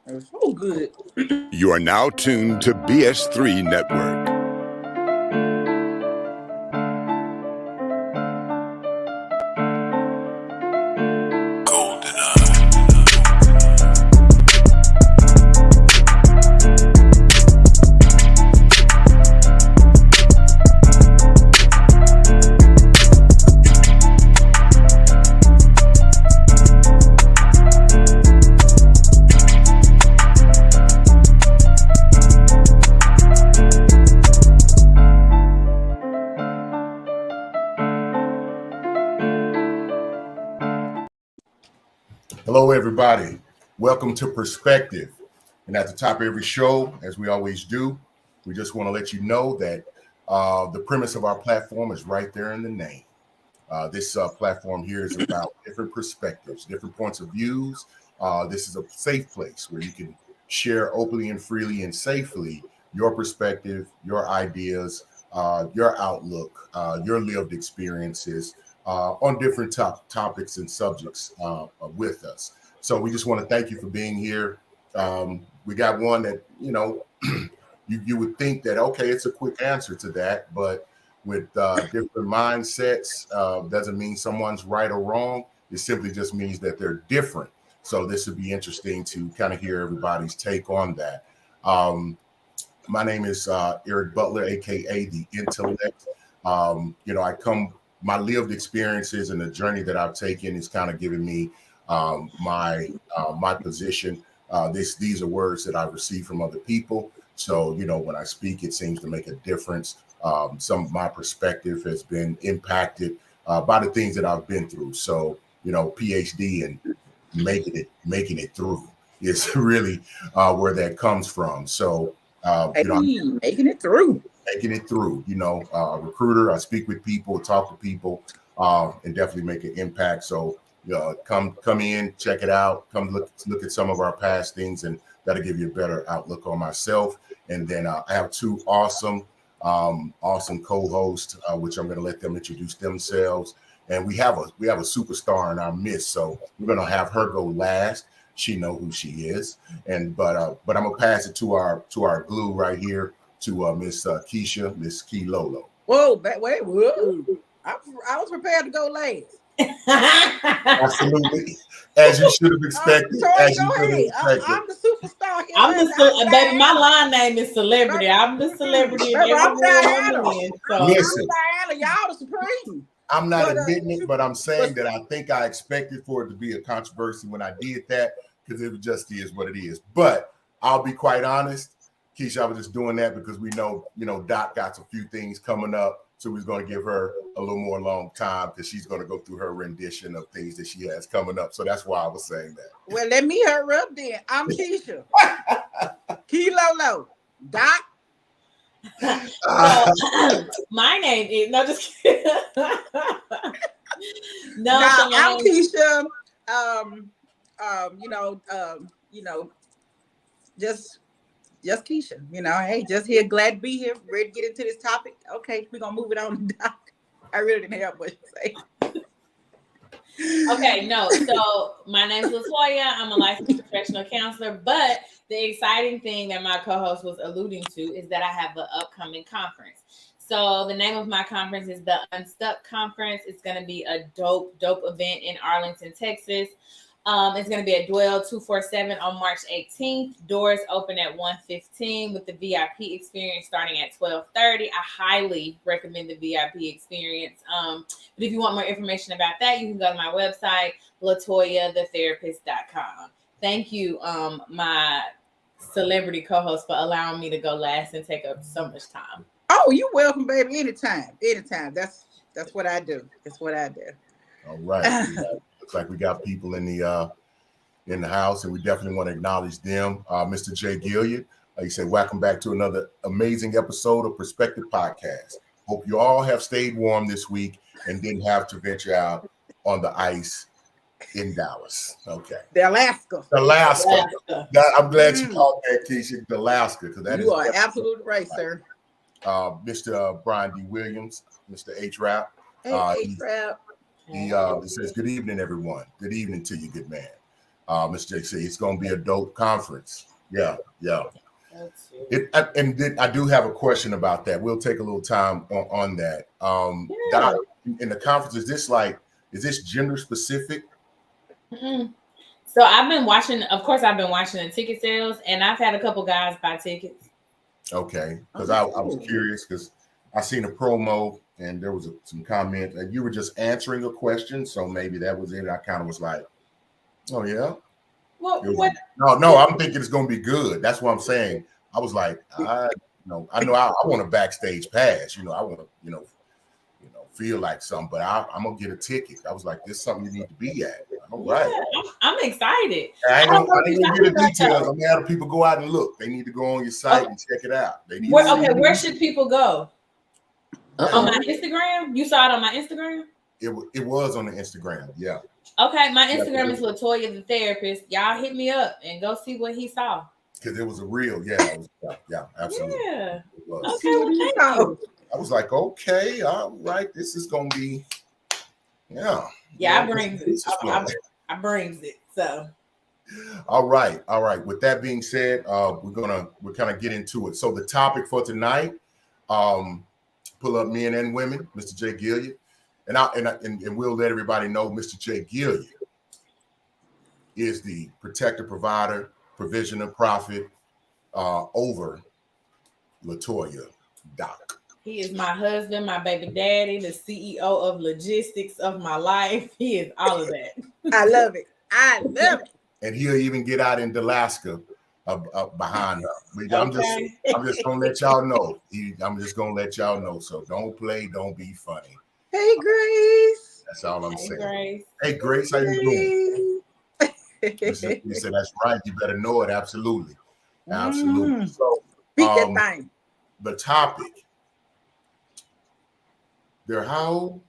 It was so good. You are now tuned to BS3 Network. Hello, everybody. Welcome to Perspective. And at the top of every show, as we always do, we just want to let you know that the premise of our platform is right there in the name. This platform here is about different perspectives, different points of views. This is a safe place where you can share openly and freely and safely your perspective, your ideas, your outlook, your lived experiences on different topics and subjects with us. So we just want to thank you for being here. We got one that, you would think that, okay, it's a quick answer to that, but with different mindsets doesn't mean someone's right or wrong. It simply just means that they're different. So this would be interesting to kind of hear everybody's take on that. My name is Eric Butler, aka the Intellect. My lived experiences and the journey that I've taken is kind of giving me my position. These are words that I've received from other people. So, when I speak, it seems to make a difference. Some of my perspective has been impacted by the things that I've been through. So, PhD and making it through is really where that comes from. So, making it through. A recruiter, I speak with people, talk to people, and definitely make an impact. So, come in, check it out. Come look at some of our past things, and that'll give you a better outlook on myself. And then I have two awesome co-hosts, which I'm going to let them introduce themselves. And we have a superstar in our midst, so we're going to have her go last. She know who she is, but I'm gonna pass it to our glue right here to Miss Keisha, Miss Key Lolo. Whoa, whoa! I was prepared to go last. Absolutely, as you should have expected. I'm the superstar here. Baby, my line name is celebrity. I'm the celebrity. I'm Diana. Listen, y'all the supreme. I'm not admitting it, but I'm saying that I think I expected for it to be a controversy when I did that, because it just is what it is. But I'll be quite honest, Keisha, I was just doing that because we know, Dot got a few things coming up. So we're going to give her a little more long time because she's going to go through her rendition of things that she has coming up. So that's why I was saying that. Well, let me hurry up then. I'm Keisha. Key Lolo. Dot. My name is just kidding. I'm Keisha. Just Keisha. Hey, just here, glad to be here, ready to get into this topic. Okay, we're gonna move it on. I really didn't have much to say. Okay, no. So my name is Latoya. I'm a licensed professional counselor, but the exciting thing that my co-host was alluding to is that I have an upcoming conference. So the name of my conference is the Unstuck Conference. It's going to be a dope event in Arlington, Texas. It's going to be at Dwell 247 on March 18th. Doors open at 1:15 with the VIP experience starting at 12:30. I highly recommend the VIP experience. But if you want more information about that, you can go to my website, LatoyaTheTherapist.com. Thank you, my celebrity co-host, for allowing me to go last and take up so much time. Oh, you're welcome, baby. Anytime. That's what I do. That's what I do. All right. Looks like we got people in the house, and we definitely want to acknowledge them. Mr. Jay Gilliard, like you said, welcome back to another amazing episode of Perspective Podcast. Hope you all have stayed warm this week and didn't have to venture out on the ice in Dallas. Okay. Alaska. I'm glad you called that, Keisha. Alaska, because that you are absolutely right, sir. Mr. Brian D. Williams, Mr. H-Rap. Hey, H-Rap. He says, good evening, everyone. Good evening to you, good man. Mr. J said it's going to be a dope conference. Yeah. I do have a question about that. We'll take a little time on that. Doc, in the conference, is this gender specific? Mm-hmm. So I've been watching the ticket sales, and I've had a couple guys buy tickets. Okay, because I was curious because I seen a promo and there was some comment and you were just answering a question, so maybe that was it. I kind of was like, oh yeah. No, I'm thinking it's gonna be good. That's what I'm saying. I was like, I know I want a backstage pass. I want to, feel like something, but I'm gonna get a ticket. I was like, this is something you need to be at. All right. I'm excited. I ain't gonna get the details. I'm gonna have people go out and look. They need to go on your site and check it out. Where should people go? On my Instagram? You saw it on my Instagram? It was on the Instagram, yeah. Okay, my Instagram is Latoya the Therapist. Y'all hit me up and go see what he saw. Because it was a real, absolutely. Yeah. It was. Okay, well, thank you. I was like, okay, all right, this is gonna be, yeah. Yeah, I brings it. I brings it. So. All right. With that being said, we're kind of get into it. So the topic for tonight, pull up men and women, Mr. Jay Gilliard, and we'll let everybody know Mr. Jay Gilliard is the protector, provider, provisioner, prophet over Latoya Doc. He is my husband, my baby daddy, the CEO of logistics of my life. He is all of that. I love it. And he'll even get out in Alaska behind her. I'm just gonna let y'all know. I'm just gonna let y'all know. So don't play, don't be funny. Hey, Grace. That's all I'm saying. Grace. Hey, Grace, how you doing? You said that's right. You better know it. Absolutely. So, beat that thing. The topic. So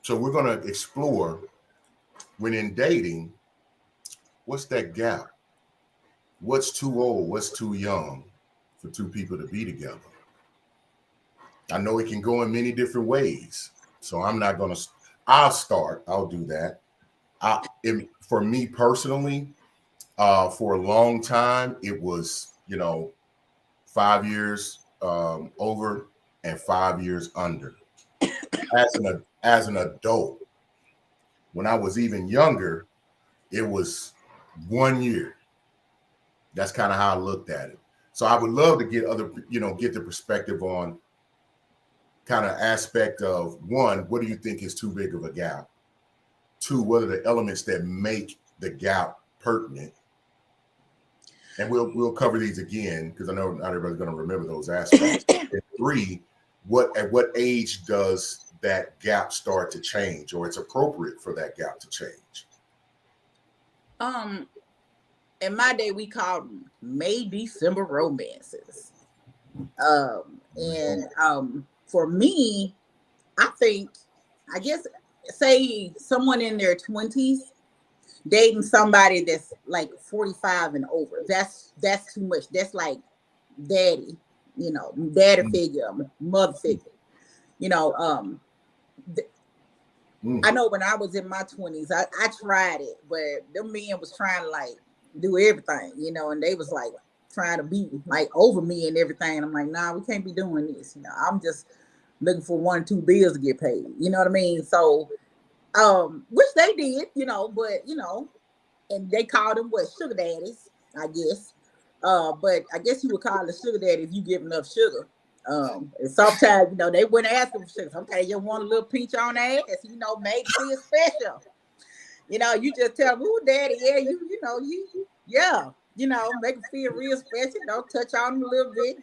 we're gonna explore when in dating, what's that gap? What's too old? What's too young for two people to be together? I know it can go in many different ways. So I'll start. I'll do that. For me personally, for a long time, it was, 5 years over and 5 years under. As an adult, when I was even younger, it was 1 year. That's kind of how I looked at it. So I would love to get get the perspective on kind of aspect of, one, what do you think is too big of a gap? Two, what are the elements that make the gap pertinent? And we'll cover these again because I know not everybody's going to remember those aspects. And three, at what age does that gap start to change, or it's appropriate for that gap to change? In my day, we called them May December romances. For me, I guess, say someone in their 20s dating somebody that's like 45 and over. That's too much. That's like daddy, daddy figure, mother figure. I know when I was in my 20s, I tried it, but them men was trying to like do everything, and they was like trying to be like over me and everything. And I'm like, nah, we can't be doing this. I'm just looking for 1 or 2 bills to get paid. You know what I mean? So, which they did, but and they called them sugar daddies, I guess. But I guess you would call it sugar daddy if you give enough sugar. And sometimes, they wouldn't ask them for sugar. Sometimes you want a little pinch on their ass, maybe feel special. You just tell them, ooh, daddy, yeah, make them feel real special. Don't touch on them a little bit,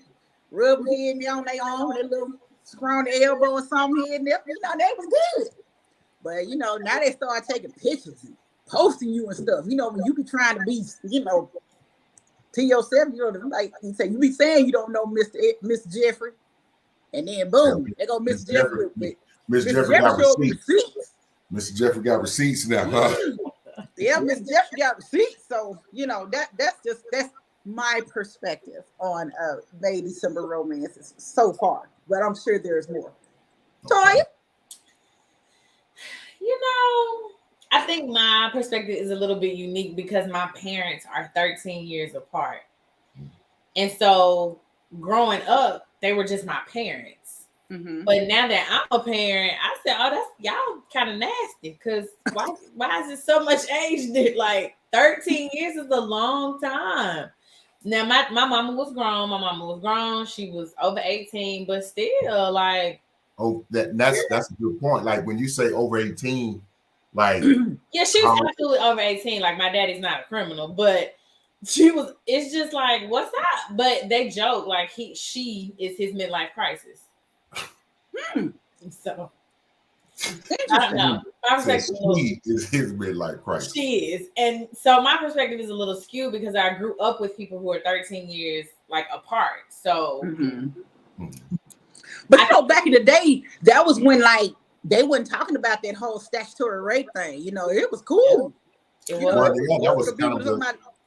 rub here and there on their arm, a little scrawny elbow or something here and there. They was good. But now they start taking pictures and posting you and stuff. When you be trying to be, to yourself, like you say, you be saying you don't know Miss Jeffrey, and then boom, they go Miss Jeffrey. Miss Jeffrey got receipts. Mr. Jeffrey got receipts now, huh? Yeah, Miss Jeffrey got receipts. So that's my perspective on May December romances so far. But I'm sure there's more. Toya? I think my perspective is a little bit unique because my parents are 13 years apart. And so growing up, they were just my parents. Mm-hmm. But now that I'm a parent, I said, "Oh, that's y'all kind of nasty." Because why is it so much age? Like 13 years is a long time. Now my mama was grown. My mama was grown. She was over 18, but still, like, Oh, that's a good point. Like when you say over 18, like yeah, she was absolutely over 18. Like my daddy's not a criminal, but she was. It's just like, what's up? But they joke like she is his midlife crisis. So I don't know. My perspective is his midlife crisis. She is, and so my perspective is a little skewed because I grew up with people who are 13 years like apart. So, but you know, back in the day, that was when like they weren't talking about that whole statutory rape thing. You know, it was cool. It was. Well, yeah, that was kind of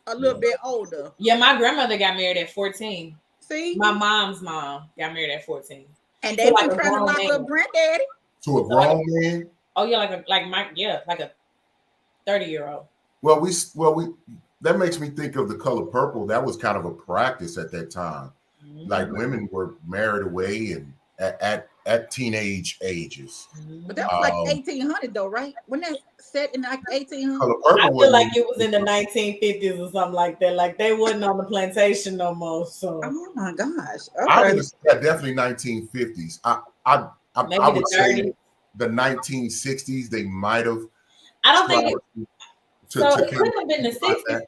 a little bit older. Yeah, my grandmother got married at 14. See, my mom's mom got married at 14. And they been trying to lock up granddaddy. To a grown man? Oh yeah, like a 30-year-old. Well, we that makes me think of The Color Purple. That was kind of a practice at that time. Mm-hmm. Like women were married away and at teenage ages. But that was like 1800 though, right? Wasn't that set in like 1800? I feel like it was in the 1950s or something like that. Like they wasn't on the plantation no more. So oh my gosh. Okay. Definitely 1950s. I would say the 1960s they might have. I don't think it. It couldn't have been the 60s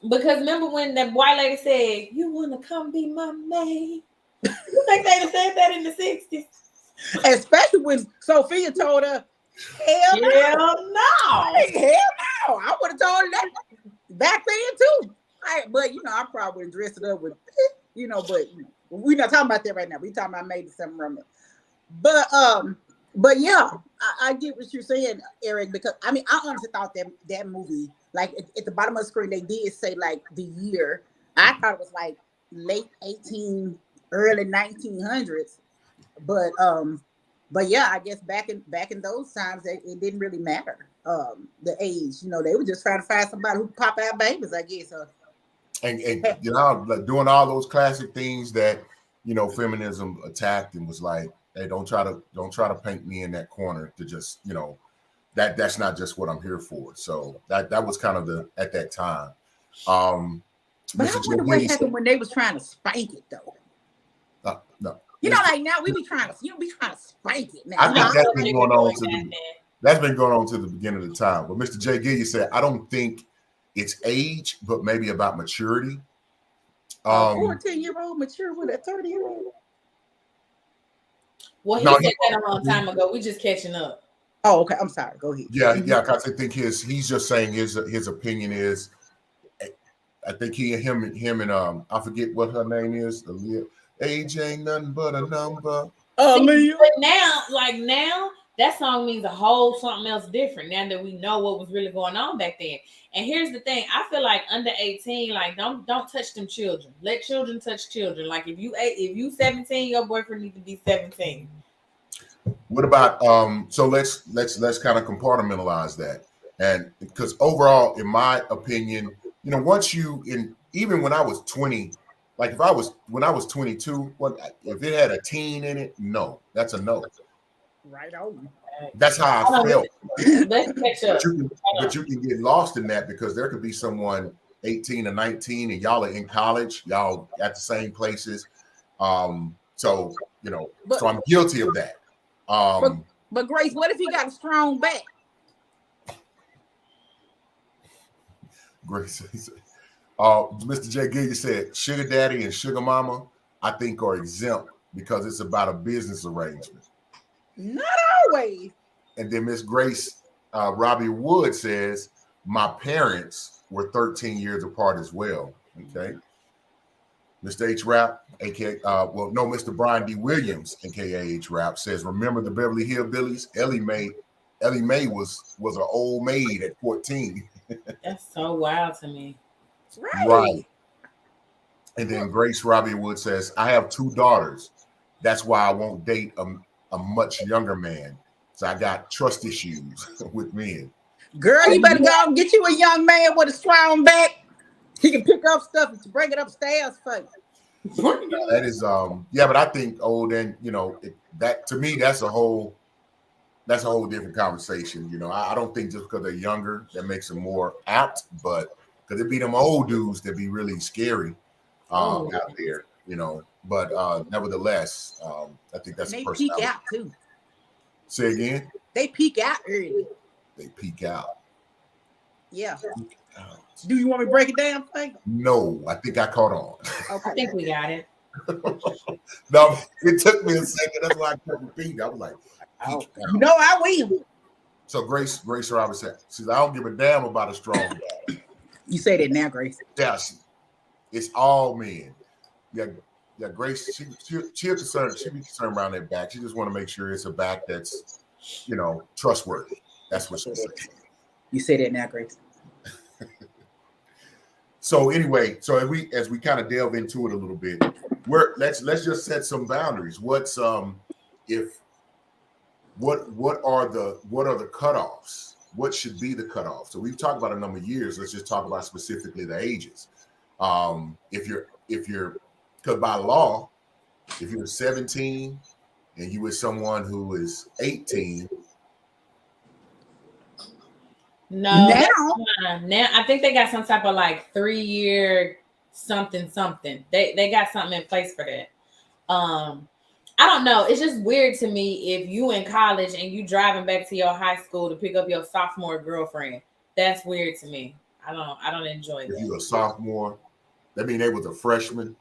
because remember when that white lady said, "You want to come be my maid?" You think they'd have said that in the 60s? Especially when Sophia told her, "Hell no, hell no." I would have told her that back then too. But you know, I probably would have dressed it up with, you know. But we're not talking about that right now. We're talking about maybe something from it. But yeah, I get what you're saying, Eric, because I mean, I honestly thought that movie, like at the bottom of the screen, they did say like the year. I thought it was like late 18, early 1900s. But yeah, I guess back in those times, it didn't really matter the age. You know, they were just trying to find somebody who could pop out babies, I guess. And you know, like doing all those classic things that, you know, feminism attacked and was like, hey, don't try to paint me in that corner to just, you know, that's not just what I'm here for. So that was kind of at that time. But I wonder what happened when they was trying to spank it though. No. You know, like now we be trying to spank it now. I think that's been going on to the beginning of the time. But Mr. J. Gilliard said, I don't think it's age, but maybe about maturity. 14-year-old mature with a 30-year-old. Well, he said that a long time ago. We just catching up. Oh, okay. I'm sorry. Go ahead. Yeah. Because I think he's just saying his opinion is. I think him and I forget what her name is. Aaliyah. Age ain't nothing but a number. Aaliyah. But now, that song means a whole something else different. Now that we know what was really going on back then. And here's the thing: I feel like under 18, like don't touch them children. Let children touch children. Like if you 17, your boyfriend needs to be 17. What about so let's kind of compartmentalize that. And because overall, in my opinion, you know, even when I was 20, like when I was 22, if it had a teen in it, no, that's a no. Right on. That's how I felt. Let's catch up. But you can get lost in that because there could be someone 18 or 19 and y'all are in college, y'all at the same places. So, you know, so I'm guilty of that. But Grace, what if he got a strong back? Grace, Mr. J. Gilliard said, sugar daddy and sugar mama, I think are exempt because it's about a business arrangement. Not always. And then Miss Grace Robbie Wood says, my parents were 13 years apart as well. Okay. Mr. H. Rap, aka Mr. Brian D. Williams, aka H. Rap, says, remember the Beverly Hillbillies? Ellie Mae was an old maid at 14. That's so wild to me. Right. And then Grace Robbie Wood says, I have 2 daughters. That's why I won't date a much younger man. So I got trust issues with men. Girl, you better go and get you a young man with a strong back. He can pick up stuff and bring it upstairs for you. That is yeah, but I think then that to me that's a whole different conversation. I don't think just because they're younger that makes them more apt, but because it be them old dudes that be really scary out there, But nevertheless, I think that's they the peak out too. Say again. They peak out early. They peak out. Yeah. Do you want me to break it down for you? No, I think I caught on. Okay. I think we got it. No, it took me a second. That's why I kept repeating. I was like, I will. So Grace Roberts says, I don't give a damn about a strong back. You say that now, Grace. Yeah, it's all men. Yeah, Grace, she's concerned. She be concerned around that back. She just want to make sure it's a back that's, trustworthy. That's what she said. You say that now, Grace. So anyway, as we kind of delve into it a little bit, let's just set some boundaries. What's what are the cutoffs? What should be the cutoff? So we've talked about a number of years. Let's just talk about specifically the ages. If you're because by law, if you're 17 and you with someone who is 18. No, now I think they got some type of 3-year something. They got something in place for that. I don't know. It's just weird to me if you in college and you driving back to your high school to pick up your sophomore girlfriend. That's weird to me. I don't enjoy that. If you a sophomore, that mean they was a freshman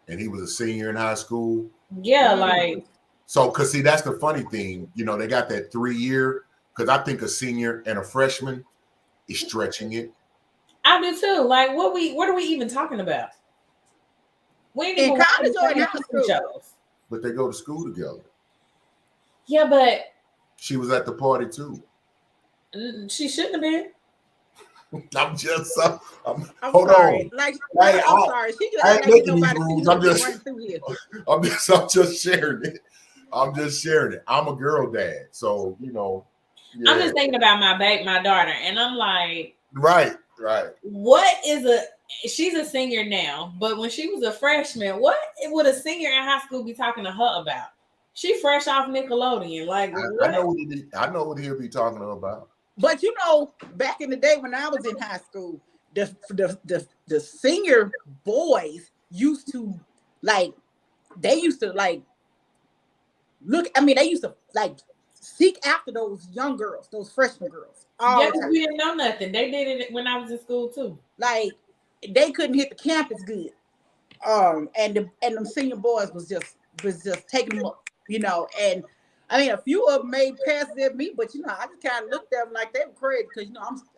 and he was a senior in high school. Yeah, so because see, that's the funny thing. They got that 3-year. Because I think a senior and a freshman is stretching it. I do too. What are we even talking about? We ain't even college or in high school. But they go to school together. Yeah, but she was at the party too. She shouldn't have been. I'm just. I'm hold sorry. on. I'm sorry. She just I ain't making these rules. I'm just sharing it. I'm just sharing it. I'm a girl dad, so Yeah. I'm just thinking about my daughter, and I'm like, right. She's a senior now, but when she was a freshman, what would a senior in high school be talking to her about? She fresh off Nickelodeon, I know what he'll be talking to her about. But back in the day when I was in high school, the senior boys used to look. They used to seek after those young girls, those freshman girls. We didn't know nothing. They did it when I was in school too. They couldn't hit the campus good. And them senior boys was just taking them up, and I mean a few of them made passes at me, but I just kind of looked at them like they were crazy because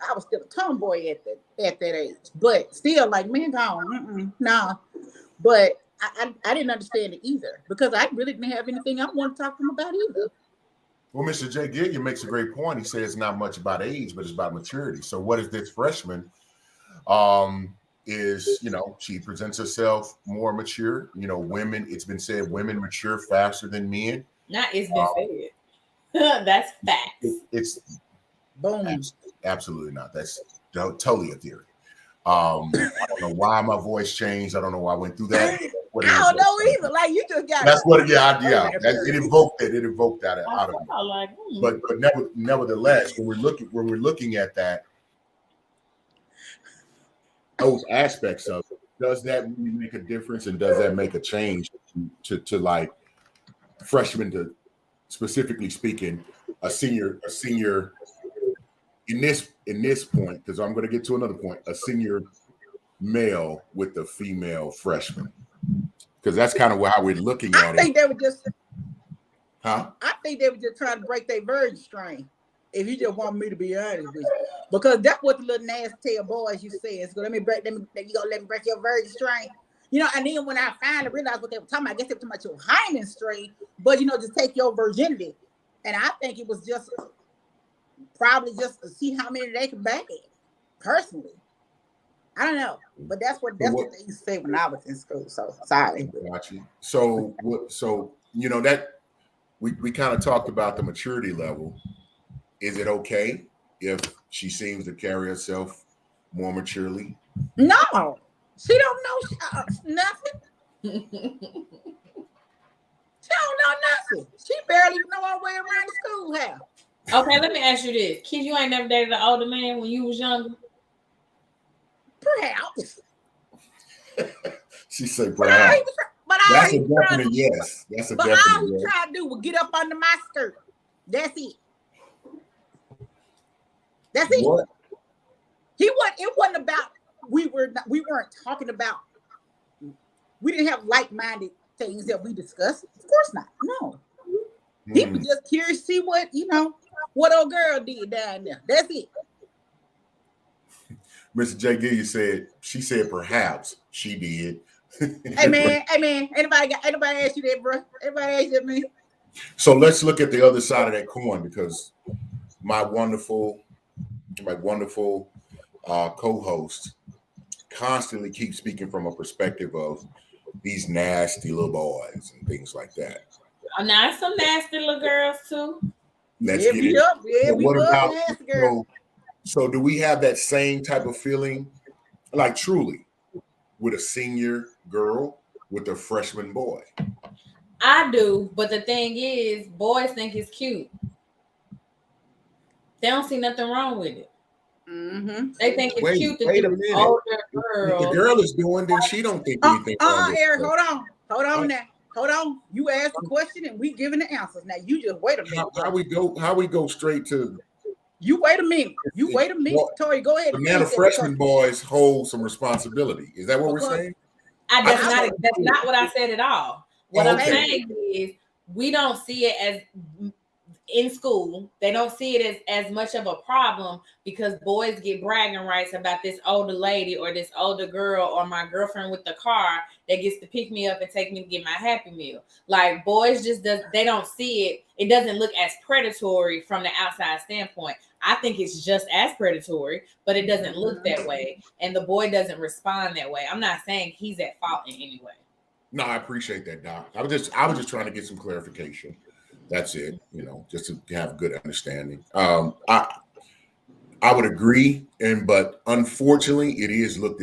I was still a tomboy at that age. But still man, gone, nah. But I didn't understand it either because I really didn't have anything I wanted to talk to them about either. Well, Mr. J. Gilliam makes a great point. He says it's not much about age, but it's about maturity. So what is this freshman? Is she presents herself more mature. Women, it's been said women mature faster than men. It's been said. That's facts. It's boom. Absolutely not. That's totally a theory. I don't know why my voice changed. I don't know why I went through that. I don't know either. You just got. That's what. Yeah. It invoked that. It invoked that out of me. But nevertheless, when we're looking at that, those aspects of it, does that really make a difference, and does that make a change to freshmen, to specifically speaking, a senior in this point, because I'm going to get to another point, a senior male with a female freshman, because that's kind of how we're looking at it. I think they were just trying to break their virgin strain. If you just want me to be honest with you, because that's what the little nasty tail boys you say. It's gonna you gonna let me break your virgin strain. And then when I finally realized what they were talking about, I guess they were talking about your hymen strain, but just take your virginity. And I think it was just probably just to see how many they could back it. Personally, I don't know, but that's what they used to say when I was in school. So sorry. Gotcha. So that we kind of talked about the maturity level. Is it okay if she seems to carry herself more maturely? No, she don't know nothing. She don't know nothing. She barely know her way around the schoolhouse. Okay, let me ask you this. Kid, you ain't never dated an older man when you was younger? Perhaps. She said perhaps. That's a definite yes. That's a definite yes. All he tried to do was get up under my skirt. That's it. That's it. What? It wasn't about we weren't talking about, we didn't have like-minded things that we discussed. Of course not. No. He was just curious to see what old girl did down there. That's it. Mr. J. Gilliam said, she said perhaps she did. Hey man. Anybody ask you that, bro? Everybody ask that, man. So let's look at the other side of that coin, because my wonderful co-host constantly keeps speaking from a perspective of these nasty little boys and things like that. Now some nasty little girls too. Let's get it. Yeah, we love nasty girls. So do we have that same type of feeling, like truly, with a senior girl with a freshman boy? I do, but the thing is, boys think it's cute. They don't see nothing wrong with it. Mm-hmm. They think it's cute to be an older girl. If the girl is doing, then she don't think anything wrong with it. Eric, hold on now. Hold on. You asked the question and we giving the answers. Now you just wait a minute. How we go straight to? You wait a minute. Well, Tori, go ahead. But now the freshman boys hold some responsibility. Is that what we're saying? That's not what I said at all. What I'm saying is we don't see it as in school. They don't see it as much of a problem because boys get bragging rights about this older lady or this older girl or my girlfriend with the car that gets to pick me up and take me to get my Happy Meal. Like boys they don't see it. It doesn't look as predatory from the outside standpoint. I think it's just as predatory, but it doesn't look that way. And the boy doesn't respond that way. I'm not saying he's at fault in any way. No, I appreciate that, Doc. I was just trying to get some clarification. That's it, just to have a good understanding. I would agree, but unfortunately, it is looked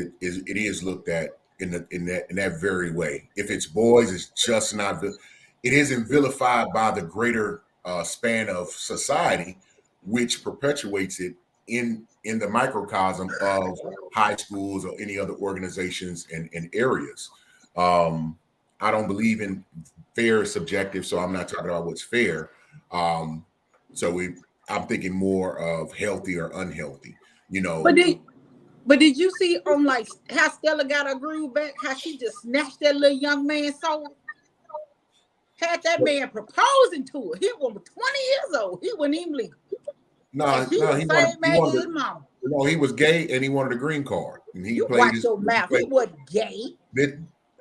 at in that very way. If it's boys, it's just not. It isn't vilified by the greater span of society, which perpetuates it in the microcosm of high schools or any other organizations and areas. I don't believe in fair is subjective, so I'm not talking about what's fair. I'm thinking more of healthy or unhealthy, But did you see on like how Stella got her groove back? How she just snatched that little young man's soul? Had that man proposing to her. He was 20 years old. He wasn't even legal. He was gay and he wanted a green card. And he watch your mouth. He wasn't gay.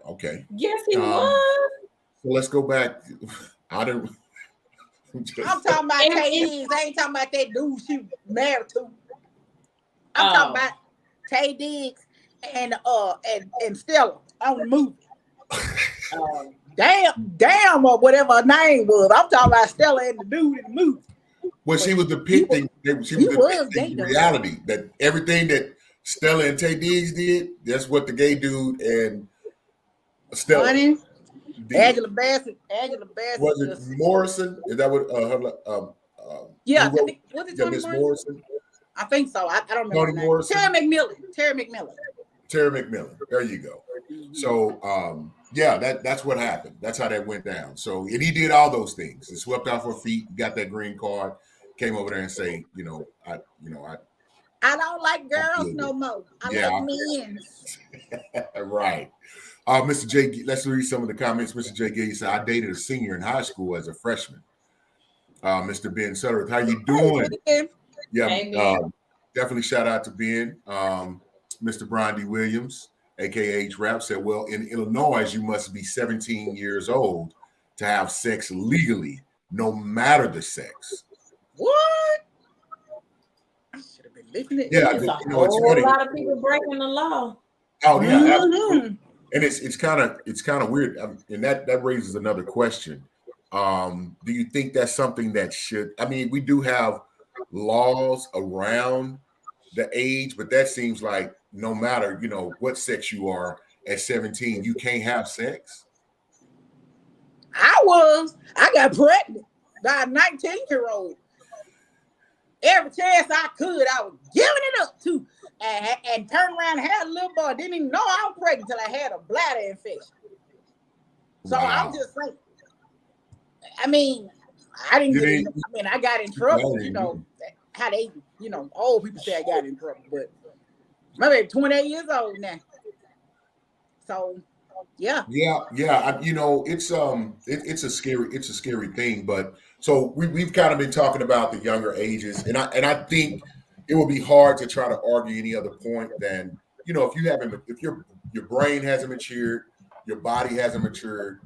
Okay. Yes, he was. So let's go back. I'm talking about Tay Diggs. I ain't talking about that dude she married to. I'm talking about Tay Diggs and Stella on the movie. Damn, or whatever her name was. I'm talking about Stella and the dude in the movie. Well, she was depicting reality that everything that Stella and Tay Diggs did, that's what the gay dude and Stella. Honey, Angela Bassett. Was it Morrison? Is that what yeah, was it Miss Morrison? I think so. I don't remember. Toni Morrison. Terry McMillan. There you go. So that's what happened. That's how that went down. So and he did all those things. He swept off her feet, got that green card, came over there and say, I don't like girls no more. I like men. Right. Mr. J, let's read some of the comments. Mr. J. Gay said, I dated a senior in high school as a freshman. Mr. Ben Sutterth, how you doing? Yeah, definitely shout out to Ben. Mr. Brian D. Williams, aka H-Rap, said, well, in Illinois, you must be 17 years old to have sex legally, no matter the sex. What? I should have been living it. Yeah, it's funny. A lot of people breaking the law. Oh yeah, absolutely. And it's kind of weird, and that raises another question. Do you think that's something that should? I mean, we do have laws around the age, but that seems like no matter, what sex you are at 17, you can't have sex. I got pregnant by a 19-year-old. Every chance I could, I was giving it up to, and turned around and had a little boy. Didn't even know I was pregnant until I had a bladder infection. So Wow. I'm just saying. I mean, I got in trouble. How they, old people say I got in trouble, but my baby 28 years old now. So yeah. It's a scary thing, but so we've kind of been talking about the younger ages, and I think it would be hard to try to argue any other point than, if your brain hasn't matured, your body hasn't matured,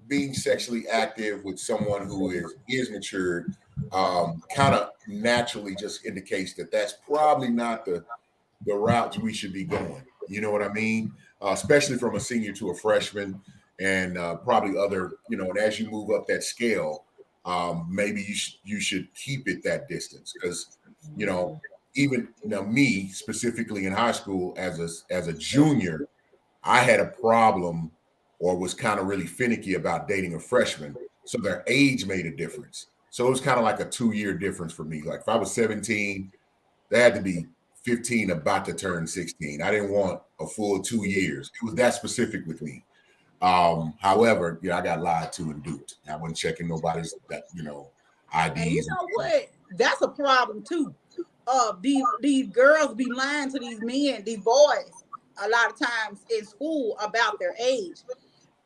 being sexually active with someone who is matured, kind of naturally just indicates that that's probably not the route we should be going. You know what I mean? Especially from a senior to a freshman, and probably other, and as you move up that scale, maybe you should keep it that distance, because even me specifically in high school as a junior, I had a problem, or was kind of really finicky about dating a freshman. So their age made a difference. So it was kind of like a 2-year difference for me. Like if I was 17, they had to be 15, about to turn 16. I didn't want a full 2 years. It was that specific with me. However, I got lied to and duped. I wasn't checking nobody's IDs. And you know what? That's a problem too. These girls be lying to these men, these boys, a lot of times in school about their age,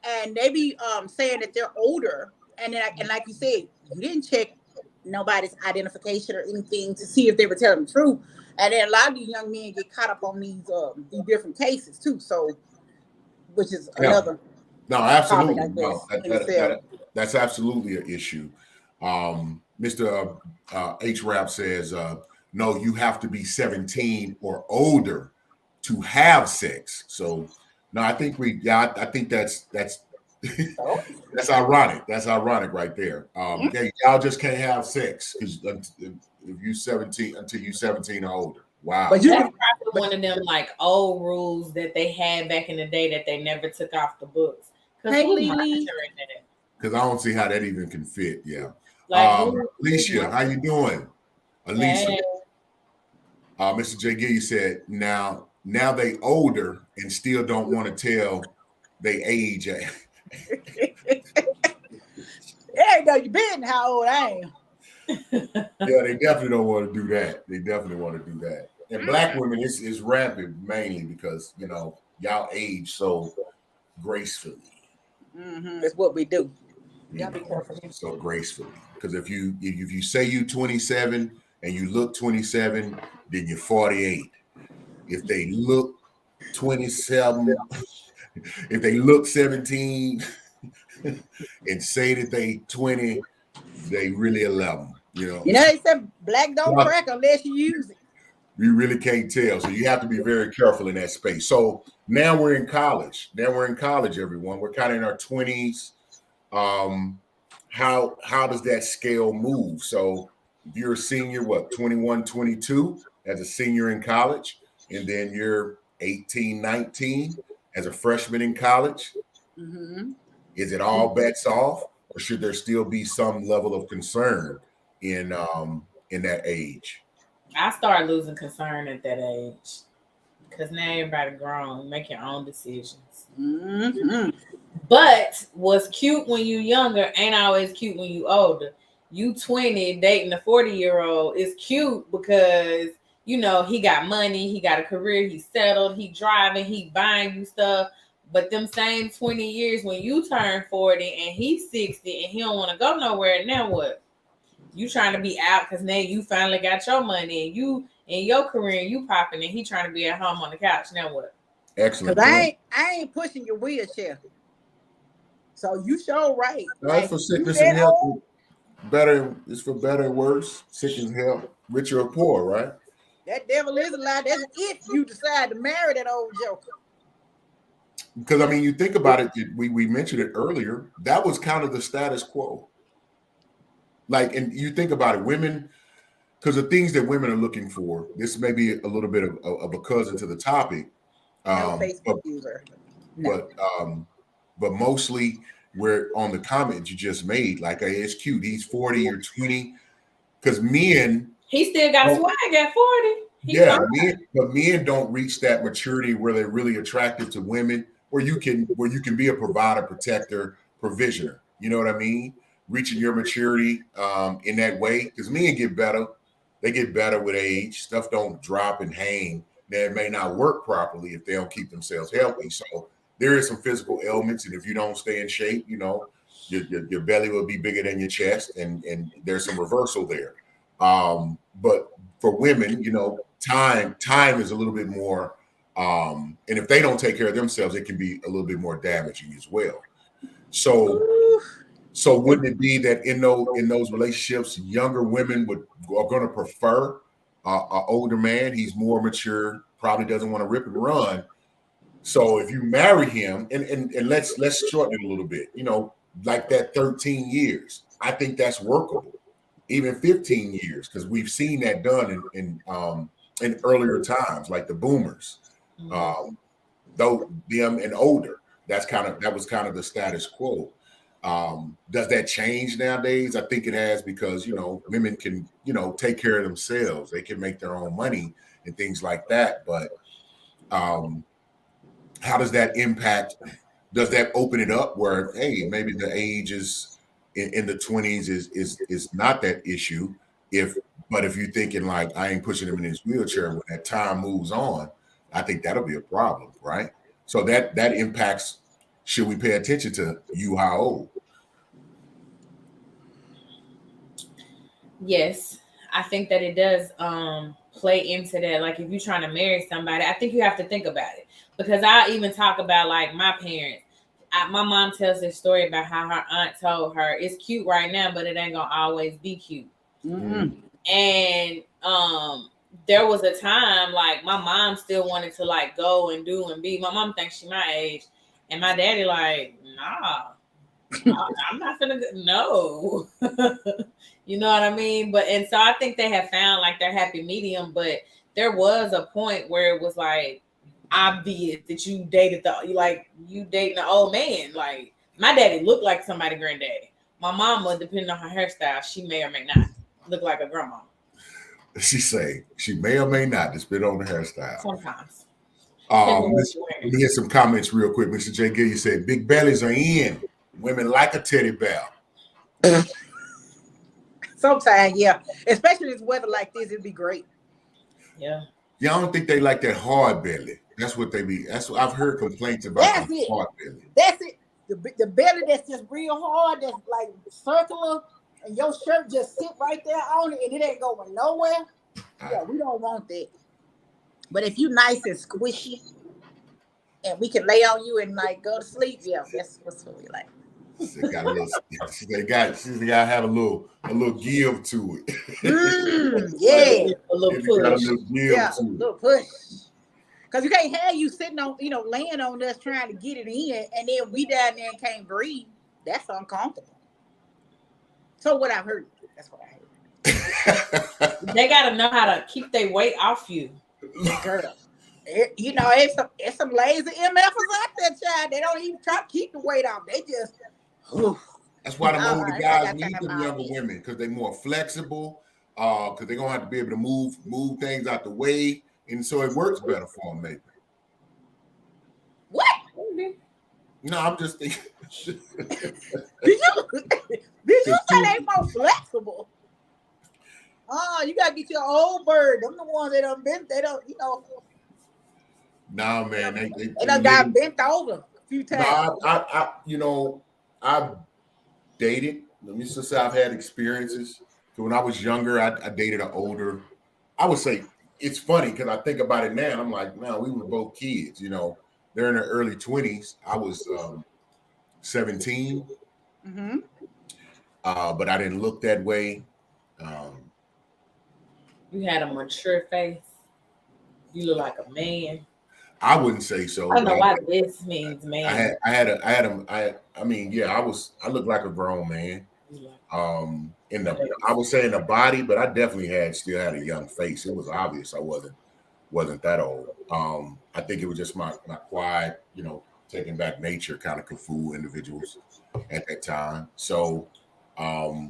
and they be saying that they're older. And like you said, you didn't check nobody's identification or anything to see if they were telling the truth. And then a lot of these young men get caught up on these different cases too. So, which is another. No, absolutely. That's absolutely an issue. Mr. H. Rap says, no, you have to be 17 or older to have sex. So, no, I think I think that's that's ironic. That's ironic right there. Y'all just can't have sex because if you 17 until you 17 or older. Wow. But that's probably one of them like old rules that they had back in the day that they never took off the books. Because I don't see how that even can fit. Yeah. Alicia, how you doing? Alicia. Hey. Mr. J. Gilly said, now they older and still don't want to tell they age. There you go. You been how old I am. Yeah, they definitely don't want to do that. They definitely want to do that. And black women, it's rampant mainly because, y'all age so gracefully. Mm-hmm. That's what we do. So gracefully. Because if you say you 27 and you look 27, then you're 48. If they look 27, if they look 17 and say that they 20, they really 11. They said black don't crack unless you use it. You really can't tell. So you have to be very careful in that space. So now we're in college. Everyone. We're kind of in our 20s. How does that scale move? So if you're a senior, 21, 22 as a senior in college, and then you're 18, 19 as a freshman in college. Mm-hmm. Is it all bets off, or should there still be some level of concern in that age? I started losing concern at that age because now everybody grown, make your own decisions. Mm-hmm. But what's cute when you younger ain't always cute when you older. You 20 dating a 40-year-old is cute because he got money, he got a career, he's settled, he driving, he buying you stuff. But them same 20 years when you turn 40 and he's 60 and he don't want to go nowhere, now what? You trying to be out because now you finally got your money and you in your career and you popping and he trying to be at home on the couch. Now what? Excellent. Because I ain't pushing your wheelchair. So you sure right. That's for sickness and health. It's for better and worse. Sickness and health, richer or poor, right? That devil is a lie. That's if you decide to marry that old joker. Because you think about it. We mentioned it earlier. That was kind of the status quo. like, and you think about it, women, because the things that women are looking for, this may be a little bit of a cousin to the topic. No Facebook user. No. But mostly we're on the comment you just made, like, hey, it's cute. He's 40 or 20. Because men, he still got swag at 40. But men don't reach that maturity where they're really attracted to women, where you can be a provider, protector, provisioner. You know what I mean? Reaching your maturity in that way. Because men get better. They get better with age. Stuff don't drop and hang. That may not work properly if they don't keep themselves healthy. So there is some physical ailments, and if you don't stay in shape, you know, your belly will be bigger than your chest, and there's some reversal there. But for women, you know, time is a little bit more, and if they don't take care of themselves, it can be a little bit more damaging as well. So wouldn't it be that in those relationships, younger women are going to prefer an older man? He's more mature, probably doesn't want to rip and run. So if you marry him, and let's shorten it a little bit, you know, like that 13 years, I think that's workable. Even 15 years, because we've seen that done in earlier times, like the boomers, though them and older. That was kind of the status quo. Does that change nowadays? I think it has, because, you know, women can, you know, take care of themselves. They can make their own money and things like that. But how does that impact? Does that open it up where, hey, maybe the age is in the 20s is not that issue? But if you're thinking like, I ain't pushing him in his wheelchair, when that time moves on, I think that'll be a problem, right? So that impacts. Should we pay attention to you how old? Yes, I think that it does play into that. Like, if you're trying to marry somebody, I think you have to think about it. Because I even talk about, like, my parents. My mom tells this story about how her aunt told her, it's cute right now, but it ain't gonna always be cute. Mm-hmm. And there was a time, like, my mom still wanted to, like, go and do and be. My mom thinks she my age. And my daddy like, nah, I'm not gonna, no. You know what I mean? And so I think they have found, like, their happy medium, but there was a point where it was, like, obvious that you dating an old man. Like, my daddy looked like somebody's granddaddy. My mama, depending on her hairstyle, she may or may not look like a grandma. She say she may or may not, just bit on the hairstyle. Sometimes. Let me get some comments real quick. Mr. J. Gill, you said big bellies are in. Women like a teddy bear. Sometimes, yeah. Especially this weather like this, it'd be great. Yeah. Yeah, I don't think they like that hard belly. That's what they be. That's what I've heard complaints about. That's it. Hard belly. That's it. The belly that's just real hard, that's like circular, and your shirt just sit right there on it, and it ain't going nowhere. Yeah, we don't want that. But if you nice and squishy, and we can lay on you and like go to sleep, yeah, that's what we like. They got to have a little give to it. Yeah, a little push. A little push. Because you can't have you sitting on, laying on us trying to get it in, and then we down there and can't breathe. That's uncomfortable. So what I've heard, that's what I heard. They got to know how to keep their weight off you. Girl, it's some lazy MFers out there, child. They don't even try to keep the weight off. They just. That's why the older guys need them younger women, because they're more flexible. Because they're gonna have to be able to move things out the way, and so it works better for them, maybe. What? No, I'm just thinking. Did you say they more flexible? Oh, you gotta get your old bird. Them the ones that done bent. They don't, Nah, man, they done got bent over a few times. No, I've dated. Let me just say I've had experiences. So when I was younger, I dated an older. I would say it's funny because I think about it now. And I'm like, man, we were both kids. They're in their early 20s. I was 17. Mm-hmm. But I didn't look that way. You had a mature face. You look like a man. I wouldn't say so. I don't know why this means man. I looked like a grown man. I would say in the body, but I definitely still had a young face. It was obvious I wasn't that old. I think it was just my quiet, taking back nature kind of could fool individuals at that time. So I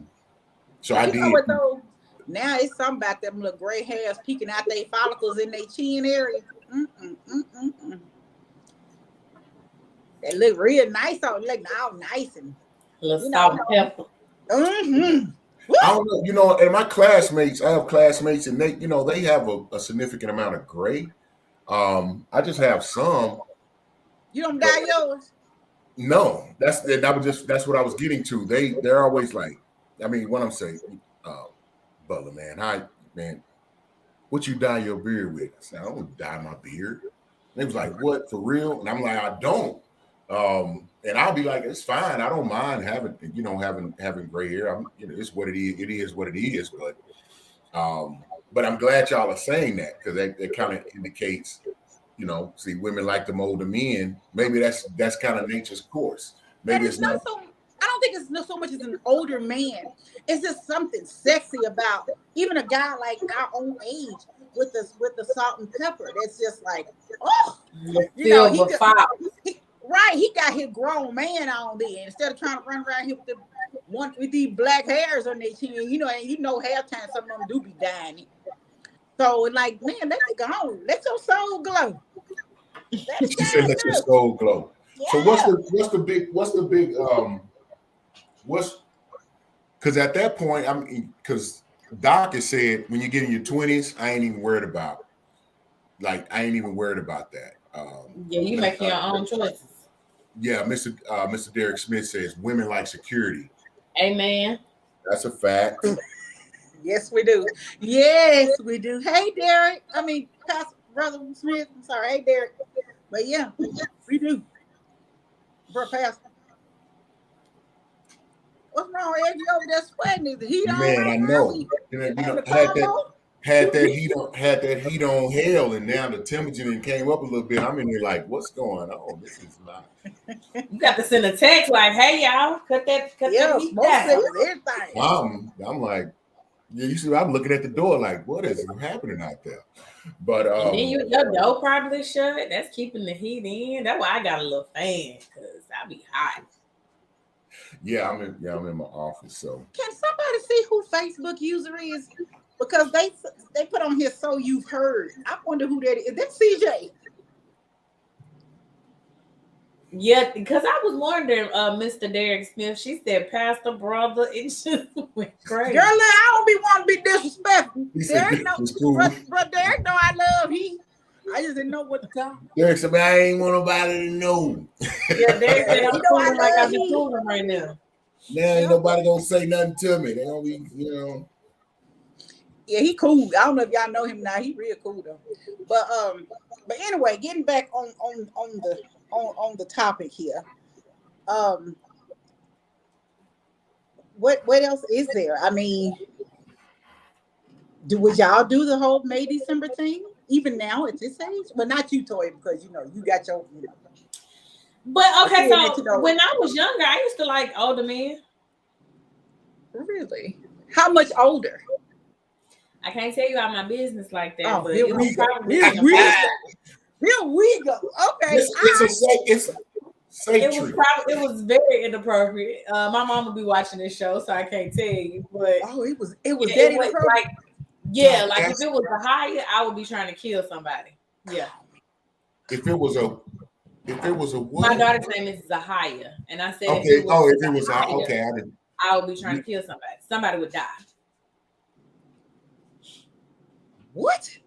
did. What, though? Now it's something about them little gray hairs peeking out their follicles in their chin area. They look real nice on, look all nice and salt and pepper. I don't know, and my classmates, I have classmates, and they have a significant amount of gray. I just have some. You don't dye yours? No, that's what I was getting to. They're always like, I mean, what I'm saying, Butler, man, what you dye your beard with? I said, I don't dye my beard. And they was like, what, for real? And I'm like, I don't. And I'll be like, it's fine. I don't mind having gray hair. It's what it is. It is what it is. But I'm glad y'all are saying that, because that kind of indicates, see, women like them older men. Maybe that's kind of nature's course. Maybe it's not. I don't think it's not so much as an older man. It's just something sexy about even a guy like our own age with the salt and pepper. That's just like, he got his grown man on there instead of trying to run around here with these black hairs on their chin. And halftime some of them do be dying. So like, man, let it go. Let your soul glow. She said, let your soul glow. Yeah. So what's the big because at that point, because Doc has said when you get in your 20s, I ain't even worried about that. You make your own choices. Yeah, Mr. Derek Smith says women like security. Amen. That's a fact. Yes, we do. Yes, we do. Hey, Derek. I mean, Pastor Brother Smith. I'm sorry. Hey, Derek. But yeah, we do. Bro, Pastor. What's wrong with you over there sweating? Is the heat on? Man, I know. Had that heat on hell, and now the temperature came up a little bit. I'm in there like, what's going on? This is not. You got to send a text like, "Hey, y'all, cut that heat down." Everything. I'm like, you see, I'm looking at the door like, what is happening out there? But and then your door probably shut. That's keeping the heat in. That's why I got a little fan, because I be hot. Yeah, I'm in my office. So can somebody see who Facebook user is? Because they put on here, so you've heard. I wonder who that is. Is that CJ? Yeah, because I was wondering, Mr. Derek Smith. She said, "Pastor Brother," it just went crazy. Girl, I don't be want to be disrespectful. Derek Derek know I love he. I just didn't know what to tell him. Derek said, I ain't want nobody to know. Yeah, Derek said, I'm feeling like I'm fooling right now. Now ain't nobody gonna say nothing to me. They gonna be, Yeah, he cool. I don't know if y'all know him now. He real cool though. But anyway, getting back on the topic here. What else is there? I mean, would y'all do the whole May December thing even now at this age? Well, not you, Toy, because you got your. But okay, so when I was younger, I used to like older men. Really? How much older? I can't tell you out my business like that, but here it was probably here we go. Okay. It was very inappropriate. My mom would be watching this show, so I can't tell you. But it was that inappropriate. Like if it was a higher, I would be trying to kill somebody. Yeah. If it was a what? My daughter's name is Zahaya, and I said, okay. If it was Zahaya, okay, I would be trying to kill somebody. Somebody would die. What?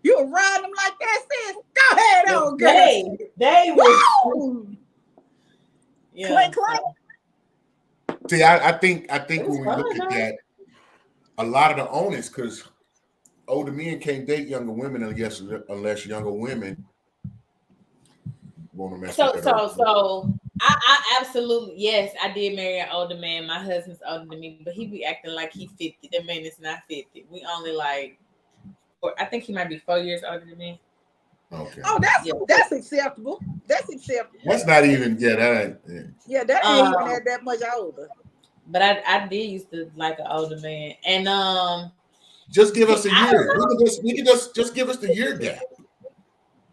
You were riding them like that, sis? Go ahead, old girl. They were. Yeah. See, I think when we look at that, a lot of the onus, because older men can't date younger women unless younger women want to mess with that. So I absolutely, yes, I did marry an older man. My husband's older than me, but he be acting like he's 50. That man is not 50. We only I think he might be 4 years older than me. Okay. Oh, that's acceptable. That's acceptable. That's not even that ain't that ain't even that much older. But I did used to like an older man. And just give us a year. We can just give us the year gap.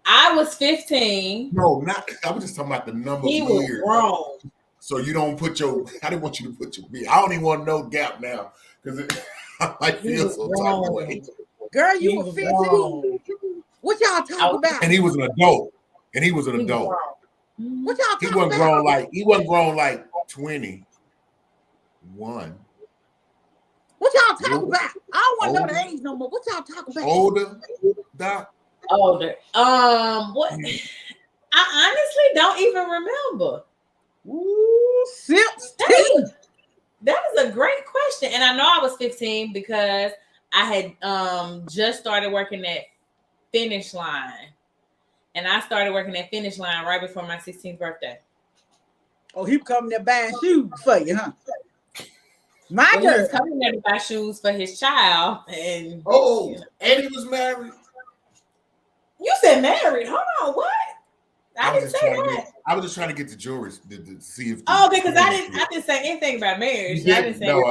I was 15. No, not. I was just talking about the number of years. He was grown. So you don't put your. I didn't want you to put your. I don't even want to know gap now because I feel so type of way. Girl, you were 15. What y'all talking about? And he was an adult. What y'all talking about? He wasn't grown like 21. What y'all talking about? I don't want to know the age no more. What y'all talking about? Older, Doc. Older. What? I honestly don't even remember. Ooh, 16. That is a great question, and I know I was 15 because I had just started working at Finish Line, and I started working at Finish Line right before my 16th birthday. Oh, he coming there buying shoes for you, huh? My He was coming there to buy shoes for his child, and and he was married. You said married? Hold on, what? I didn't say that. I was just trying to get the jewelry to see if. Because I didn't say anything about marriage. I didn't say you know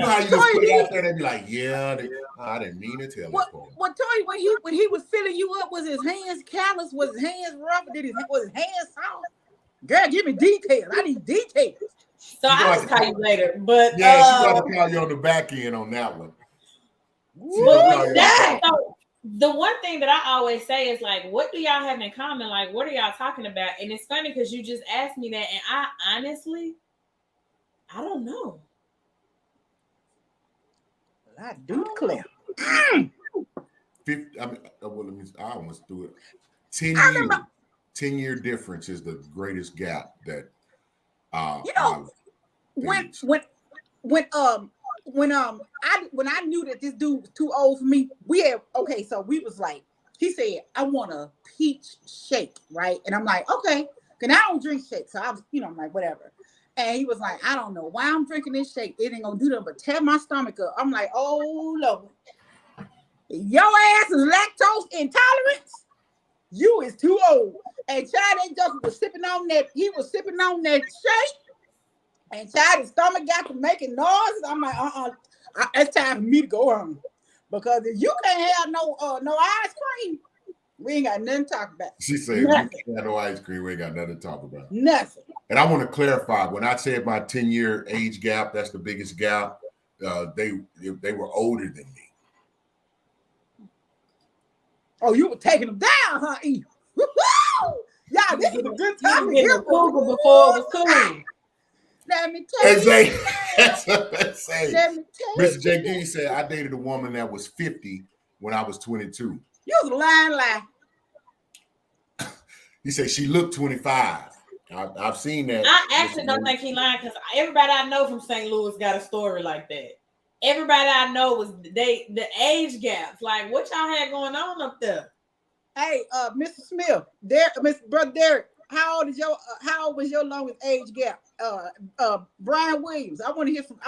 how you just put it out there and be like, yeah, I didn't mean to tell what Toy, when he was filling you up, was his hands callous? Was his hands rough? Was his hands soft? Girl, give me details. I need details. So I'll just call you later. But she got to call you on the back end on that one. The one thing that I always say is like, what do y'all have in common? Like, what are y'all talking about? And it's funny because you just asked me that, and I honestly, I don't know. Well, I do declare. 50, I almost do it. 10-year difference is the greatest gap that when I knew that this dude was too old for me, so we was like, he said, I want a peach shake, right? And I'm like, okay, because I don't drink shake. So I was, I'm like, whatever. And he was like, I don't know why I'm drinking this shake. It ain't gonna do nothing but tear my stomach up. I'm like, oh Lord. Your ass is lactose intolerant. You is too old. And Chad just was sipping on that. He was sipping on that shake. And Chad's stomach got to making noises. I'm like, it's time for me to go home. Because if you can't have no ice cream, we ain't got nothing to talk about. She said, you can't have no ice cream, we ain't got nothing to talk about. Nothing. And I want to clarify, when I said my 10-year age gap, that's the biggest gap. They were older than me. Oh, you were taking them down, huh, E? Yeah, this is a good time to hear before it was cool. Let me tell you. That's what they say. Mr. J. Giddy said, I dated a woman that was 50 when I was 22. You was lying. He said she looked 25. I've seen that. I actually don't think he lying because everybody I know from St. Louis got a story like that. Everybody I know was the age gaps. Like, what y'all had going on up there? Hey, Mr. Smith, Mr. Brother Derek, how old was your longest age gap? Brian Williams. I want to hear from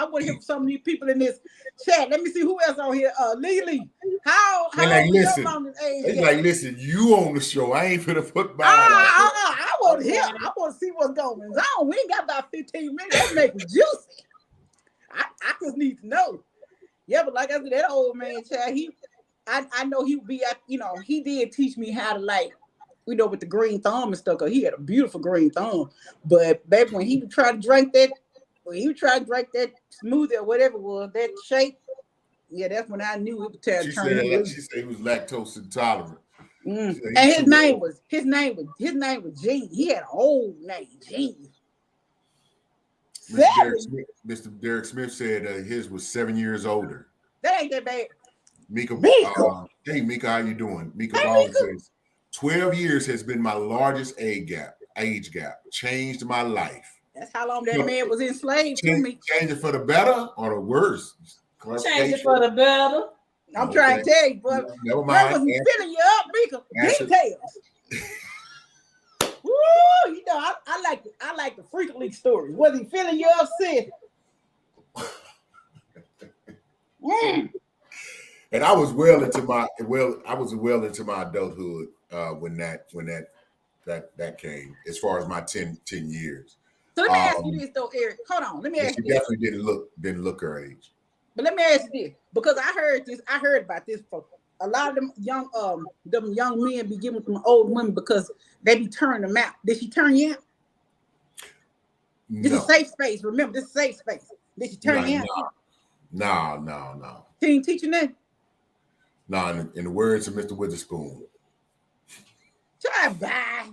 some of these people in this chat. Let me see who else on here. Lily. How old was your longest age gap? Like, listen, you on the show. I ain't finna put by. I want to hear. I want to see what's going on. We ain't got about 15 minutes. Let's make it juicy. I just need to know. Yeah, but like I said, that old man, Chad, I know he would be, he did teach me how to with the green thumb and stuff, because he had a beautiful green thumb. But baby, when he would try to drink that smoothie or whatever it was, that shake, yeah, that's when I knew it would turn. She said he was lactose intolerant. And his name was Gene. He had an old name, Gene. Mr. Derek Smith said his was 7 years older. That ain't that bad. Mika. Hey, Mika, how you doing? Mika Ball says 12 years has been my largest age gap. Changed my life. That's how long that man was enslaved to me. Change it for the better or the worse? Change it for the better. I'm trying to tell you, but never mind. Was he filling you up, Mika? Details. Woo! I like the Freak League stories. Was he filling you up, sis? And I was well into my adulthood when that came, as far as my 10 years. So let me ask you this though, Eric. Hold on. Let me ask She you this. definitely didn't look her age. But let me ask you this, because I heard about this for a lot of them young men be giving from old women because they be turning them out. Did she turn you out? This is a safe space. Remember, this is a safe space. Did she turn you out? No. She ain't teaching that? No, in the words of Mr. Witherspoon. Try bye.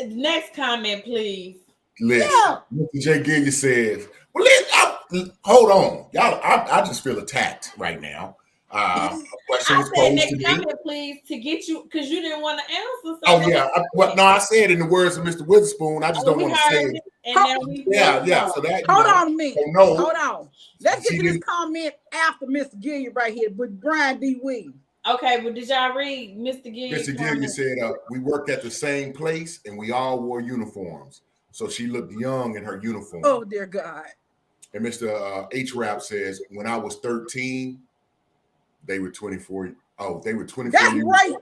Next comment, please. Listen, yeah. Mr. J. Gillian says, well, hold on. Y'all, I just feel attacked right now. I said next comment, please, to get you, because you didn't want to answer. Oh, yeah. I said in the words of Mr. Witherspoon, I just don't want to say it. Yeah. So that, hold on a minute. No. Hold on. Let's get to this comment after Mr. Gillian right here with Brian D. Williams. Okay, but did y'all read Mr. Gillian? Mr. Gillian said, we worked at the same place and we all wore uniforms. So she looked young in her uniform. Oh, dear God. And Mr. H-Rap says, when I was 13, they were 24. Oh, they were 24. That's rape.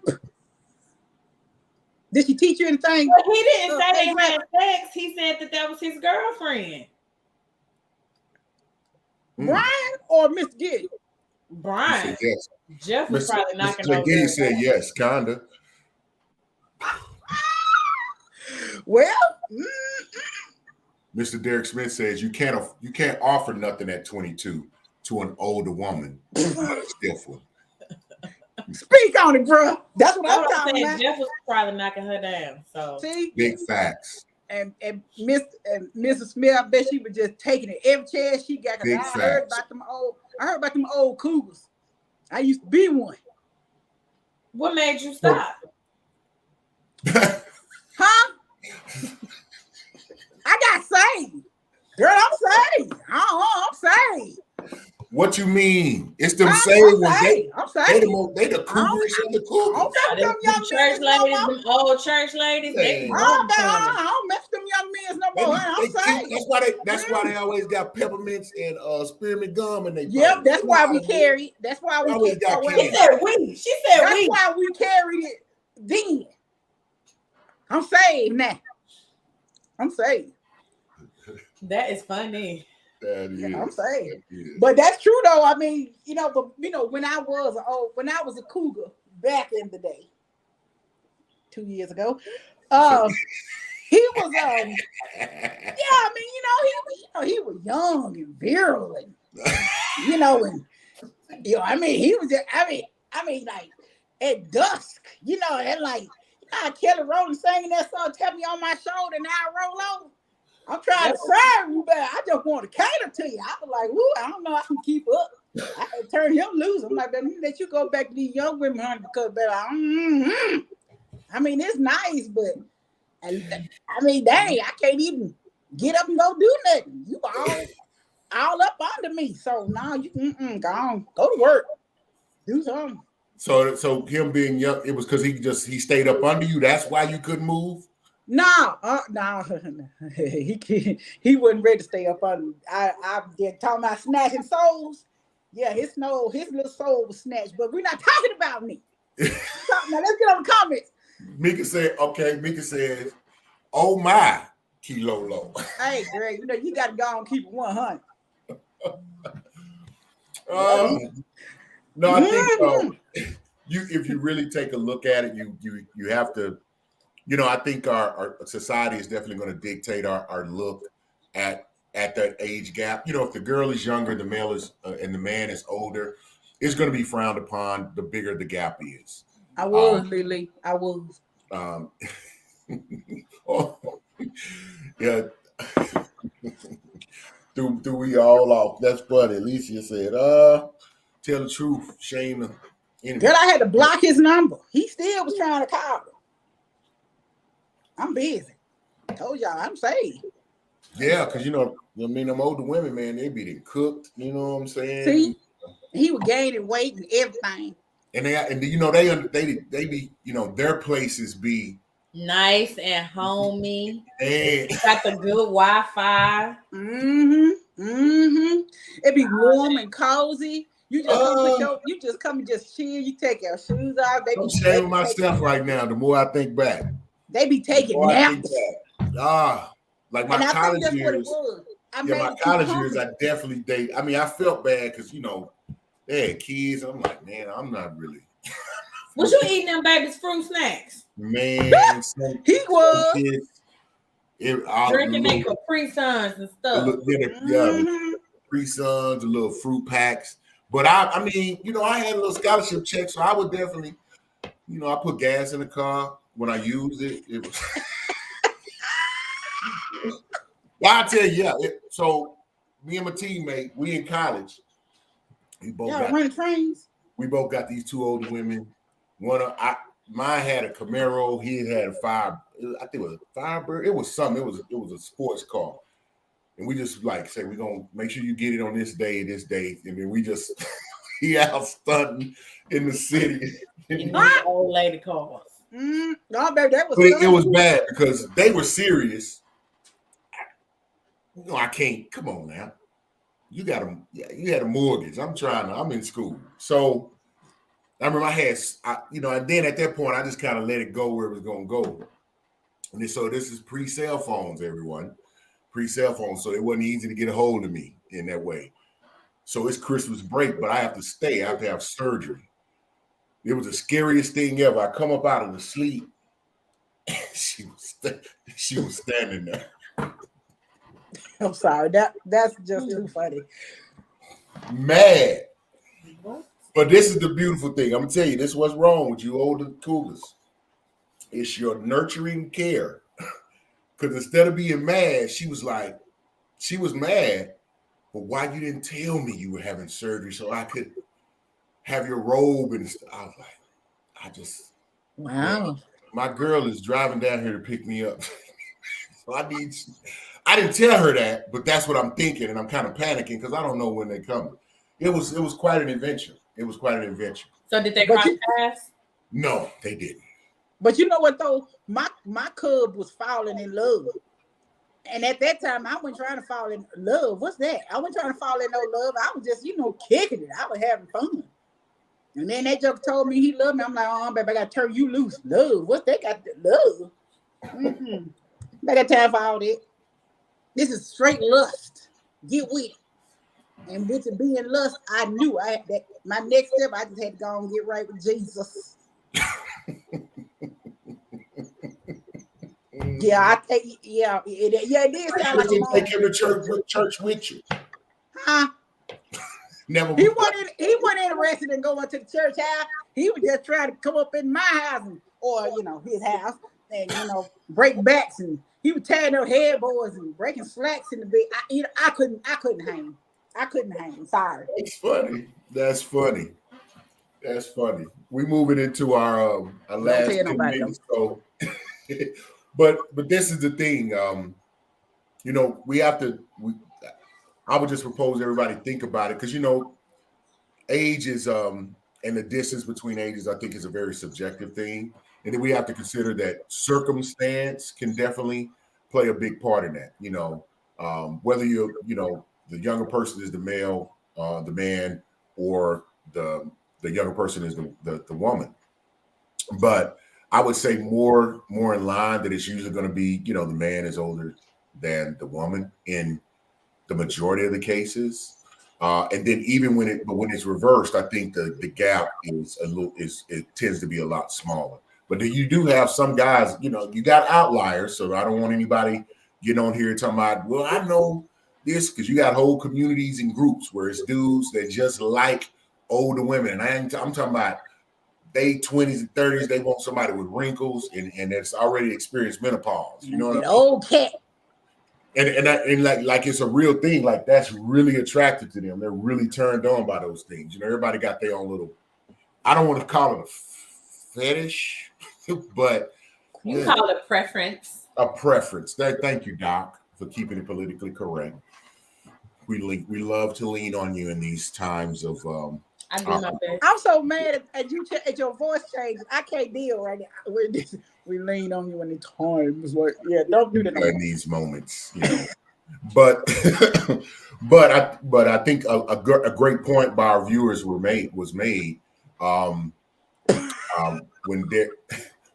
Did she teach you anything? But he didn't say they had sex. He said that was his girlfriend. Brian or Miss Gillian? Brian. Yes. Jeff was probably knocking Mr. over. Gillian said yes, kinda. Well, Mr. Derek Smith says you can't offer nothing at 22 to an older woman. Different. Speak on it, bro. That's what I'm talking about. Jeff was probably knocking her down. So see, big facts. And Mrs. Smith, I bet she was just taking it every chance she got. Cause I heard about them old cougars. I used to be one. What made you stop? Huh? I got saved. Girl, I'm saved. I'm saved. What you mean? It's them saved ones. They the cougars and the cougars. Them young church ladies, them old church ladies. I don't mess with them young men no more. I'm saved. That's why they always got peppermints and spearmint gum in their Yep, that's why we carry. That's why we always got She said we. That's why we carried it then. I'm saved now. I'm saved. That is funny. I'm saying, but that's true though. I mean, when I was a cougar back in the day, 2 years ago, he was he was young and virile, and he was just, like at dusk, and like Kelly Rowland singing that song, "Tap Me on My Shoulder," and I roll over. I'm trying to serve you, but I just want to cater to you. I was like, "Ooh, I don't know, I can keep up." I had to turn him loose. I'm like, "Let you go back to these young women, honey, because it's nice, but dang, I can't even get up and go do nothing. You all up under me. So now you go to work, do something." So him being young, it was because he stayed up under you. That's why you couldn't move. No, he wasn't ready to stay up on. I talking about snatching souls. Yeah, his little soul was snatched, but we're not talking about me. Now let's get on the comments. Mika says, "Oh my, Kilolo." Hey, Greg, you got to go and keep it 100. No, I think if you really take a look at it, you have to. I think our society is definitely going to dictate our look at that age gap. If the girl is younger, the male is, and the man is older, it's going to be frowned upon the bigger the gap is. I was, Lily. I was. Yeah. Threw we all off. That's funny. Alicia said, tell the truth, shame the enemy. Girl, I had to block his number. He still was trying to call me. I'm busy. I told y'all I'm saved. Yeah, because them older women, man, they be cooked. You know what I'm saying? See, he was gaining weight and everything. And they be their places be nice and homey. And got the good Wi-Fi. It be warm and cozy. You just come and just chill. You take your shoes off. I'm shaming myself right now. The more I think back. They be taking Oh, I think naps. that. Like my And I college think that's what it years. was. My college years, I definitely date. I mean, I felt bad because they had kids. I'm like, man, I'm not really. Was you eating them baby's fruit snacks? Man, he was kids, drinking their Capri Suns and stuff. The Capri Suns, the little fruit packs. But I mean, I had a little scholarship check, so I would definitely, I put gas in the car when I used it. It was. Well, I tell you, so me and my teammate, we in college. We both running trains. We both got these two older women. Mine had a Camaro. He had a I think it was a Firebird. It was something. It was a sports car. And we just say, we're gonna make sure you get it on this day. And then we just he out stunting in the city. Old lady cars. No, baby, that was. But it was bad because they were serious. I can't. Come on now. You had a mortgage. I'm in school. So I remember and then at that point, I just kind of let it go where it was going to go. And so this is pre-cell phones, everyone. Pre-cell phones. So it wasn't easy to get a hold of me in that way. So it's Christmas break, but I have to stay. I have to have surgery. It was the scariest thing ever. I come up out of the sleep. She was standing there. I'm sorry. That's just too funny. Mad. But this is the beautiful thing. I'm gonna tell you, this is what's wrong with you older cougars. It's your nurturing care. Because instead of being mad, she was mad. But why you didn't tell me you were having surgery so I could have your robe and stuff? I was like, wow. My girl is driving down here to pick me up. So I didn't tell her that, but that's what I'm thinking, and I'm kind of panicking because I don't know when they're coming. It was quite an adventure. So did they cross paths? No, they didn't. But you know what though? My cub was falling in love. And at that time, I wasn't trying to fall in love. What's that? I wasn't trying to fall in no love. I was just, kicking it. I was having fun. And then that joke told me he loved me. I'm like, oh, baby, I got to turn you loose. Love. What's that got to love? I got time for all that. This is straight lust. Get with it. And with it being lust, I knew I had that. My next step, I just had to go and get right with Jesus. It did sound like you take him to church with you. Huh? Never. He wasn't interested in going to the church house. He was just trying to come up in my house or his house and break backs, and he was tearing up headboards and breaking slats in the bed. I couldn't hang. Sorry. That's funny. We moving into our last 2 minutes. So, but this is the thing. We have to. I would just propose everybody think about it because age is and the distance between ages, I think, is a very subjective thing, and then we have to consider that circumstance can definitely play a big part in that. Whether you're the younger person is the male, the man, or the younger person is the woman. But I would say more in line that it's usually going to be, the man is older than the woman in the majority of the cases. And then even when it's reversed, I think the gap it tends to be a lot smaller. But you do have some guys, you got outliers. So I don't want anybody getting on here talking about, well, I know this, because you got whole communities and groups where it's dudes that just like older women. And I'm talking about they 20s and 30s, they want somebody with wrinkles and that's already experienced menopause. You know what I mean? Old cat. And like it's a real thing. Like that's really attractive to them. They're really turned on by those things. Everybody got their own little. I don't want to call it a fetish, but you call it a preference. A preference. Thank you, Doc, for keeping it politically correct. We love to lean on you in these times of. I do my best. I'm so mad at your voice changes. I can't deal right now. We lean on you in the times. Don't do that in these moments, But I think a great point by our viewers was made when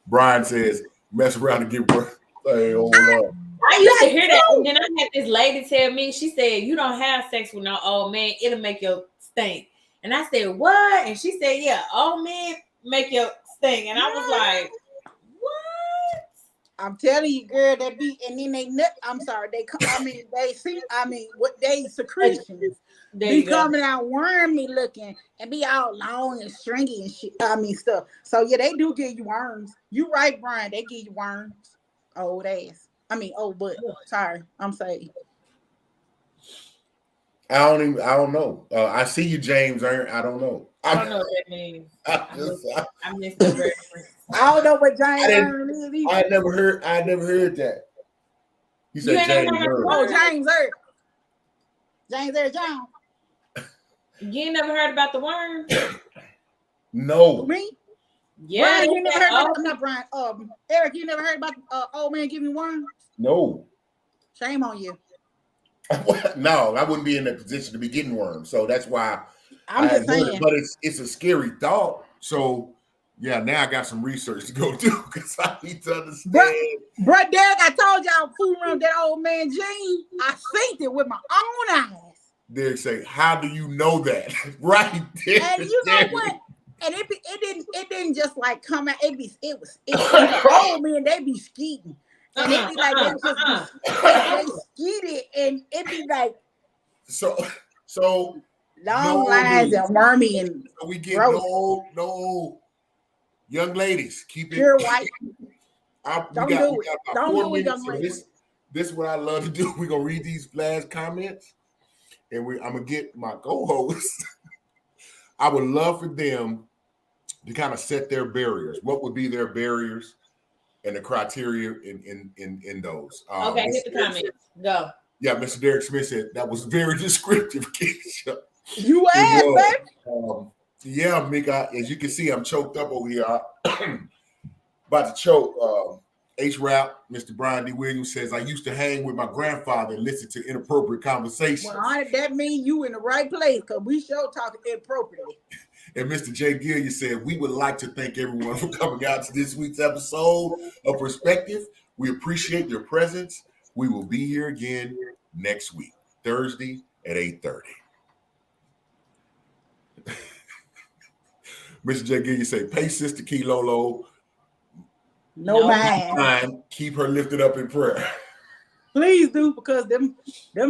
Brian says mess around and get birth. Hey, hold up. I used to hear that, and then I had this lady tell me, she said, "You don't have sex with no old man; it'll make you stink." And I said, "What?" And she said, "Yeah, old men make you stink." And I was like, "What?" I'm telling you, girl, that be, and then they nut. I'm sorry, they come. What they secretions be coming out wormy looking and be all long and stringy and shit. Stuff. So yeah, they do give you worms. You right, Brian? They give you worms. Old ass. Old butt. Sorry, I'm saying. I don't know. I see you, James. I don't know. I don't know what that means. I missed the reference. I don't know what James Earn is either. I never heard that. You said James Earn. Oh, James Earn. James Earn Jones. You ain't never heard about the worm? No. Me? Yeah. Brian, you never heard about not Brian. Eric, you never heard about old man giving worms? No. Shame on you. No, I wouldn't be in that position to be getting worms. So that's why I'm just saying. But it's a scary thought. So yeah, now I got some research to go do because I need to understand. Bro, Derek, I told y'all fooling around that old man Gene. I seen it with my own eyes. Derek say, "How do you know that?" Right there. And you know what? And it didn't just like come out. It was old men. They be skeeting. And it be like they skeeted, and it be like so long lines and wormy and so we get gross. no young ladies. Keep it pure white. Don't do it. Don't do it, young ladies. This is what I love to do. We're gonna read these last comments, and I'm gonna get my co-hosts. I would love for them to kind of set their barriers. What would be their barriers and the criteria in those? Okay, hit the comments. Go. Yeah, Mr. Derek Smith said that was very descriptive, Keisha. You asked, baby. Yeah, Mika, as you can see, I'm choked up over here. About to choke. H-Rap, Mr. Brian D. Williams says, "I used to hang with my grandfather and listen to inappropriate conversations." Well, that means you in the right place because we sure talking inappropriately. And Mr. J. Gillian said, "We would like to thank everyone for coming out to this week's episode of Perspective. We appreciate your presence. We will be here again next week, Thursday at 8:30. Mr. J. Gillian said, "Pay Sister Key Lolo no mind. Keep her lifted up in prayer." Please do, because them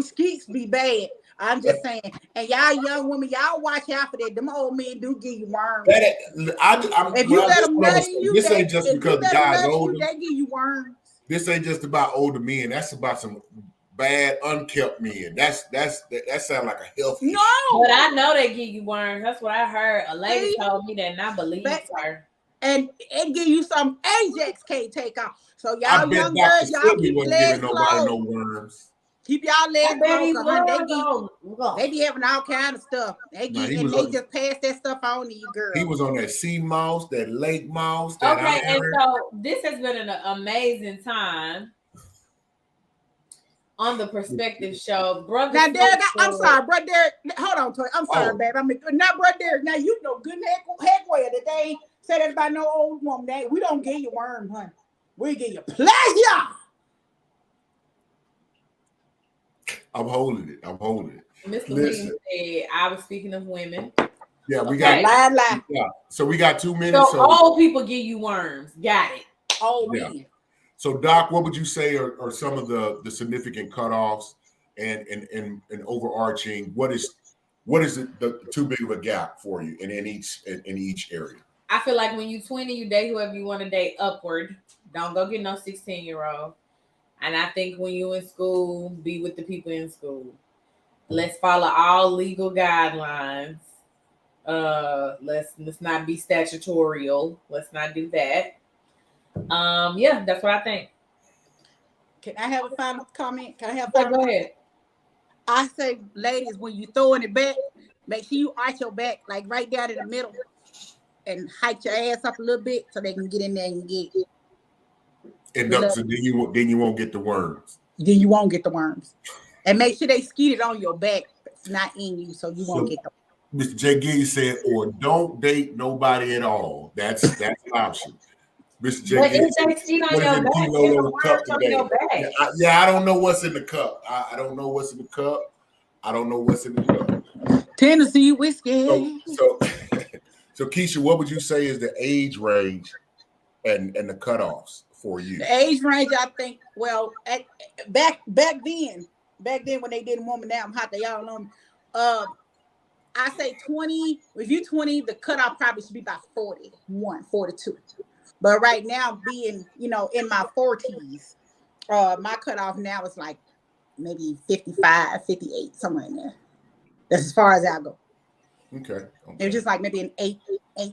skeets be bad. I'm just saying. And y'all young women, y'all watch out for that. Them old men do give you worms. If you let them nut you, this ain't just because the guy's older. They give you worms. This ain't just about older men. That's about some bad, unkept men. That sounds like a healthy. No, but I know they give you worms. That's what I heard. A lady told me that, and I believe her. And it give you some Ajax can't take off. So y'all young girls, y'all keep your legs closed. No worms. Keep y'all legs closed. They be having all kind of stuff. They just pass that stuff on to you, girl. He was on that sea mouse, that lake mouse. Okay, and so this has been an amazing time on the Perspective Show, brother. Now, Derek, I'm sorry, brother Derek. Hold on, Toy. I'm sorry, babe. Not brother Derek. Now you know good heck well that they ain't said that about no old woman. We don't give you worm, honey. We give you pleasure. I'm holding it. Mr. Williams said, I was speaking of women. Yeah, we got lie. Yeah. So we got 2 minutes. So old people give you worms. Got it. Oh man. So Doc, what would you say are some of the significant cutoffs and overarching? What is the too big of a gap for you in each area? I feel like when you're 20, you date whoever you want to date upward. Don't go get no 16-year-old. And I think when you're in school, be with the people in school. Let's follow all legal guidelines. Let's not be statutorial. Let's not do that. Yeah, that's what I think. Can I have a final comment? Go ahead. I say, ladies, when you throwing it back, make sure you arch your back, like right down in the middle, and hike your ass up a little bit so they can get in there and get it. And so then you won't get the worms. Then you won't get the worms. And make sure they skeet it on your back. It's not in you, so you won't get them. Mr. J. Gillies said, or don't date nobody at all. That's an option. Mr. But JJ, it say seed on what is your in back. Kilo There's a Lolo cup word on today? your back. I don't know what's in the cup. I don't know what's in the cup. I don't know what's in the cup. Tennessee whiskey. So Keisha, what would you say is the age range and the cutoffs for you? The age range, I think, well, back then when they didn't want me, now I'm hot, they all know me. I say 20. If you're 20, the cutoff probably should be about 41, 42. But right now, being, in my 40s, my cutoff now is like maybe 55, 58, somewhere in there. That's as far as I go. Okay. It's just like maybe an 8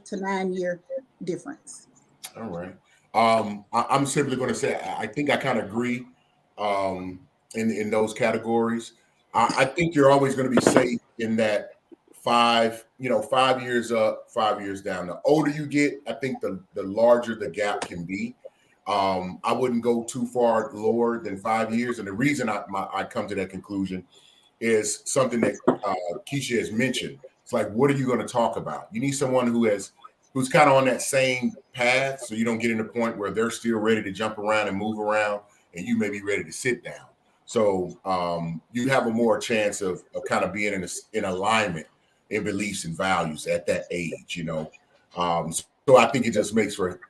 to 9 year difference. All right. I'm simply going to say I think I kind of agree in those categories. I think you're always going to be safe in that 5 years up, 5 years down. The older you get, I think the larger the gap can be. I wouldn't go too far lower than 5 years. And the reason I come to that conclusion is something that Keisha has mentioned. It's like, what are you going to talk about? You need someone who's kind of on that same path, so you don't get in the point where they're still ready to jump around and move around, and you may be ready to sit down. So you have a more chance of kind of being in alignment in beliefs and values at that age, So I think it just makes for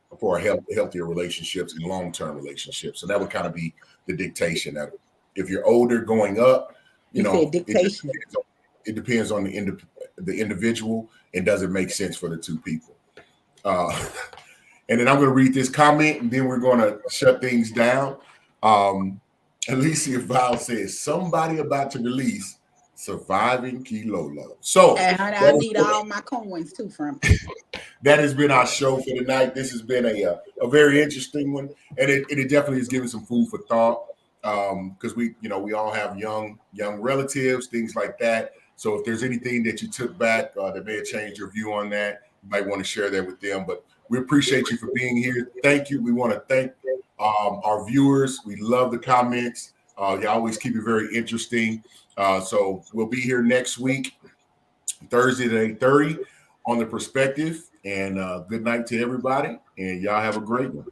healthier relationships and long-term relationships. So that would kind of be the dictation. That if you're older going up, dictation. It depends on the individual, and does it make sense for the two people. And then I'm going to read this comment, and then we're going to shut things down. Alicia Val says, somebody about to release Surviving Kilolo. So and I need all my coins too from that has been our show for tonight. This has been a very interesting one, and it definitely is giving some food for thought, because we all have young relatives, things like that. So if there's anything that you took back that may have changed your view on that, you might want to share that with them. But we appreciate you for being here. Thank you. We want to thank our viewers. We love the comments. You always keep it very interesting. So we'll be here next week, Thursday at 8:30 on The Perspective. And good night to everybody. And y'all have a great one.